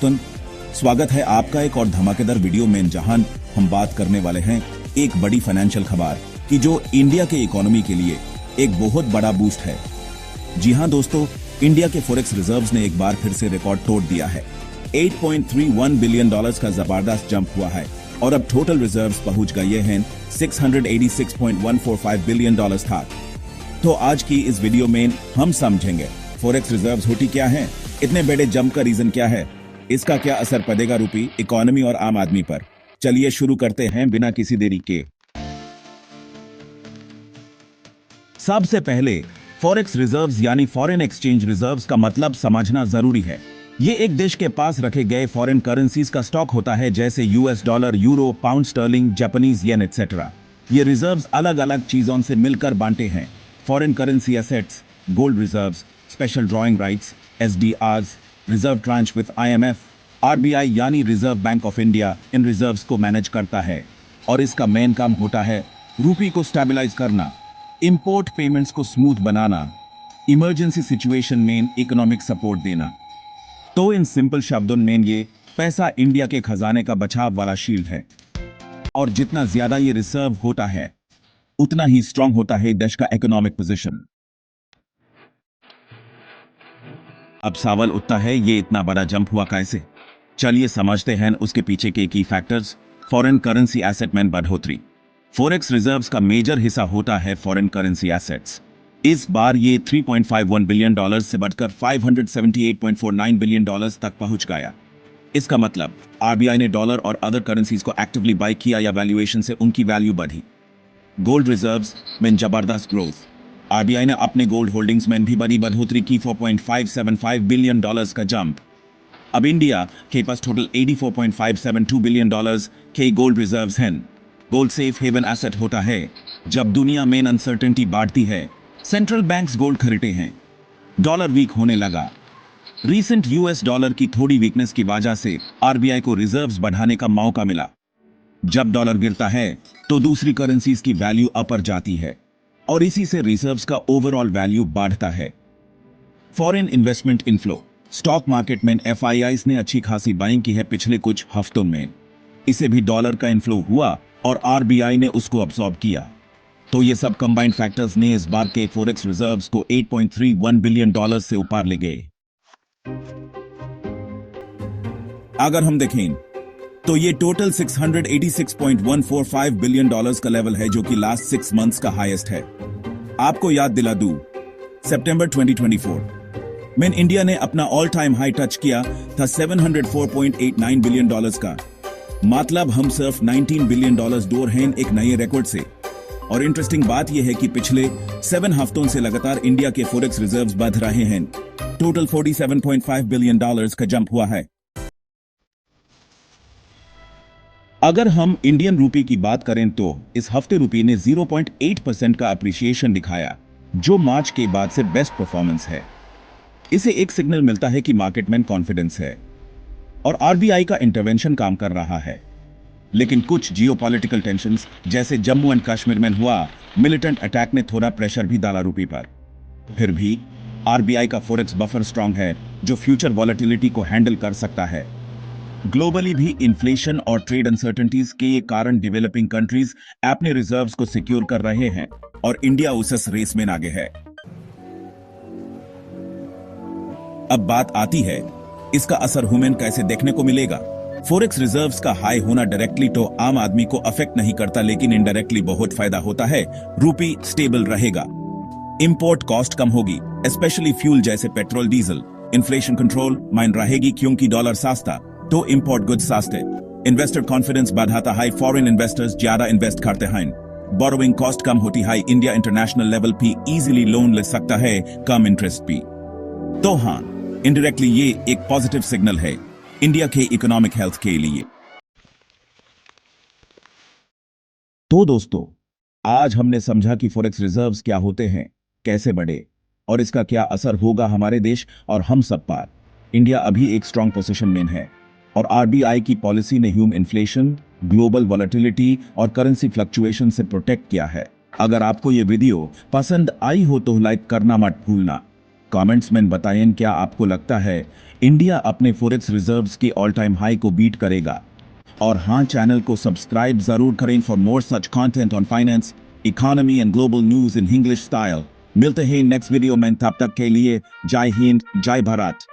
दोस्तों, स्वागत है आपका एक और धमाकेदार वीडियो में, जहां हम बात करने वाले हैं एक बड़ी फाइनेंशियल खबर कि जो इंडिया के इकोनॉमी के लिए एक बहुत बड़ा बूस्ट है। जी हां दोस्तों, इंडिया के फॉरेक्स रिजर्व्स ने एक बार फिर से रिकॉर्ड तोड़ दिया है। 8.31 बिलियन डॉलर्स का जबरदस्त जंप हुआ है और अब टोटल रिजर्व्स पहुंच गए हैं 686.145 बिलियन डॉलर्स तक। तो आज की इस वीडियो में हम समझेंगे फॉरेक्स रिजर्व्स होती क्या है, इतने बड़े जंप का रीजन क्या है, इसका क्या असर पड़ेगा रूपी इकोनॉमी और आम आदमी पर। चलिए शुरू करते हैं बिना किसी देरी के। सबसे पहले फॉरेक्स रिजर्व्स यानी फॉरेन एक्सचेंज रिजर्व्स का मतलब समझना जरूरी है। ये एक देश के पास रखे गए फॉरेन करेंसीज का स्टॉक होता है, जैसे US dollar, euro, pound sterling, Japanese yen etcetera. ये रिजर्व्स अलग अलग चीजों से मिलकर बांटे हैं। Foreign currency assets, gold reserves, special drawing rights, SDRs, reserve tranche with IMF. RBI यानी रिजर्व बैंक ऑफ इंडिया इन रिजर्व्स को मैनेज करता है और इसका मेन काम होता है रूपी को स्टेबलाइज करना, इंपोर्ट पेमेंट्स को स्मूथ बनाना, इमरजेंसी सिचुएशन में इकोनॉमिक सपोर्ट देना। तो इन सिंपल शब्दों में ये पैसा इंडिया के खजाने का बचाव वाला शील्ड है, और जितना ज्यादा ये रिजर्व होता है उतना ही स्ट्रांग होता है देश का इकोनॉमिक पोजीशन। अब सवाल उठता है, ये इतना बड़ा जंप हुआ कैसे? चलिए समझते हैं उसके पीछे के की फैक्टर्स। फॉरेन करेंसी एसेट में बढ़ोतरी। फॉरेक्स रिजर्व्स का मेजर हिस्सा होता है फॉरेन करेंसी एसेट्स। इस बार ये 3.51 बिलियन डॉलर्स से बढ़कर 578.49 बिलियन डॉलर्स तक पहुंच गया। इसका मतलब आरबीआई ने डॉलर और अदर करेंसीज को एक्टिवली बाय किया या वैल्यूएशन से उनकी वैल्यू बढ़ी। गोल्ड रिजर्व्स में जबरदस्त ग्रोथ। आरबीआई ने अपने गोल्ड होल्डिंग्स में भी बड़ी बढ़ोतरी की, 4.575 बिलियन डॉलर्स का जंप। अब इंडिया के पास टोटल 84.572 बिलियन डॉलर्स के गोल्ड रिजर्व्स हैं। गोल्ड सेफ हेवन एसेट होता है। जब दुनिया में अनसर्टेनिटी बढ़ती है, सेंट्रल बैंक्स गोल्ड खरीदते हैं। डॉलर वीक होने लगा। रीसेंट यूएस डॉलर की थोड़ी वीकनेस की वजह से आरबीआई को रिजर्व्स बढ़ाने का मौका मिला। जब डॉलर गिरता है तो दूसरी करेंसीज की वैल्यू अपर जाती है और इसी से रिजर्व्स का ओवरऑल वैल्यू बढ़ता है। Foreign investment inflow. Stock market में एफआईआईज ने अच्छी खासी बाइंग की है पिछले कुछ हफ्तों में। इसे भी डॉलर का इनफ्लो हुआ और आरबीआई ने उसको अब्सॉर्ब किया। तो ये सब कंबाइंड फैक्टर्स ने इस बार के फॉरेक्स रिजर्व्स को 8.31 बिलियन डॉलर से ऊपर ले गए। अगर हम देखें तो ये टोटल 686.145 बिलियन डॉलर्स का लेवल है, जो कि लास्ट 6 मंथ्स का हाईएस्ट है। आपको याद दिला दूं, सितंबर 2024 में इंडिया ने अपना ऑल टाइम हाई टच किया था 704.89 बिलियन डॉलर्स का। मतलब हम सिर्फ 19 बिलियन डॉलर्स दूर हैं एक नए रिकॉर्ड से। और इंटरेस्टिंग बात यह है कि पिछले 7 हफ्तों से लगातार इंडिया के फॉरेक्स रिजर्व्स बढ़ रहे हैं। टोटल 47.5 बिलियन डॉलर्स का जंप हुआ है। अगर हम इंडियन रूपी की बात करें तो इस हफ्ते रूपी ने 0.8% का अप्रिसिएशन दिखाया, जो मार्च के बाद से बेस्ट परफॉर्मेंस है। इसे एक सिग्नल मिलता है कि मार्केट में कॉन्फिडेंस है और आरबीआई का इंटरवेंशन काम कर रहा है। लेकिन कुछ जियोपॉलिटिकल टेंशंस जैसे जम्मू एंड कश्मीर में हुआ मिलिटेंट अटैक ने थोड़ा प्रेशर भी डाला रूपी पर। फिर भी आरबीआई का फॉरेक्स बफर स्ट्रांग है, जो फ्यूचर वॉलेटिलिटी को हैंडल कर सकता है। ग्लोबली भी इन्फ्लेशन और ट्रेड अनसर्टेनिटीज के कारण डेवलपिंग कंट्रीज अपने रिजर्व्स को सिक्योर कर रहे हैं और इंडिया उस रेस में आगे है। अब बात आती है, इसका असर ह्यूमन कैसे देखने को मिलेगा। फॉरेक्स रिजर्व्स का हाई होना डायरेक्टली तो आम आदमी को अफेक्ट नहीं करता, लेकिन इनडायरेक्टली बहुत फायदा होता है। रूपी स्टेबल रहेगा, इंपोर्ट कॉस्ट कम होगी, स्पेशली फ्यूल जैसे petrol diesel. Inflation control mine रहेगी क्योंकि डॉलर सस्ता तो इंपोर्ट गुड्स सस्ते। इन्वेस्टर कॉन्फिडेंस बढ़ाता है, फॉरेन इन्वेस्टर्स ज्यादा इन्वेस्ट करते हैं। बोरोइंग कॉस्ट कम होती है, इंडिया इंटरनेशनल लेवल पे इजीली लोन ले सकता है, कम इंटरेस्ट पे। तो हाँ, इनडायरेक्टली ये एक पॉजिटिव सिग्नल है इंडिया के इकोनॉमिक हेल्थ के लिए। तो दोस्तों, आज हमने समझा कि फॉरेक्स रिजर्व्स क्या होते हैं, कैसे बढ़े और इसका क्या असर होगा हमारे देश और हम सब पर। इंडिया अभी एक स्ट्रांग पोजीशन में है और आरबीआई की पॉलिसी ने ह्यूमन इन्फ्लेशन, ग्लोबल वॉलेटिलिटी और करेंसी फ्लक्चुएशन से प्रोटेक्ट किया है। अगर आपको ये वीडियो पसंद आई हो तो लाइक करना मत भूलना। कमेंट्स में बताएं क्या आपको लगता है इंडिया अपने फॉरेक्स रिजर्व्स के ऑल टाइम हाई को बीट करेगा। और हाँ, चैनल को सब्सक्राइब जरूर करें for more such content on finance, economy and global news in English style. मिलते हैं नेक्स्ट वीडियो में, तब तक के लिए जय हिंद, जय भारत।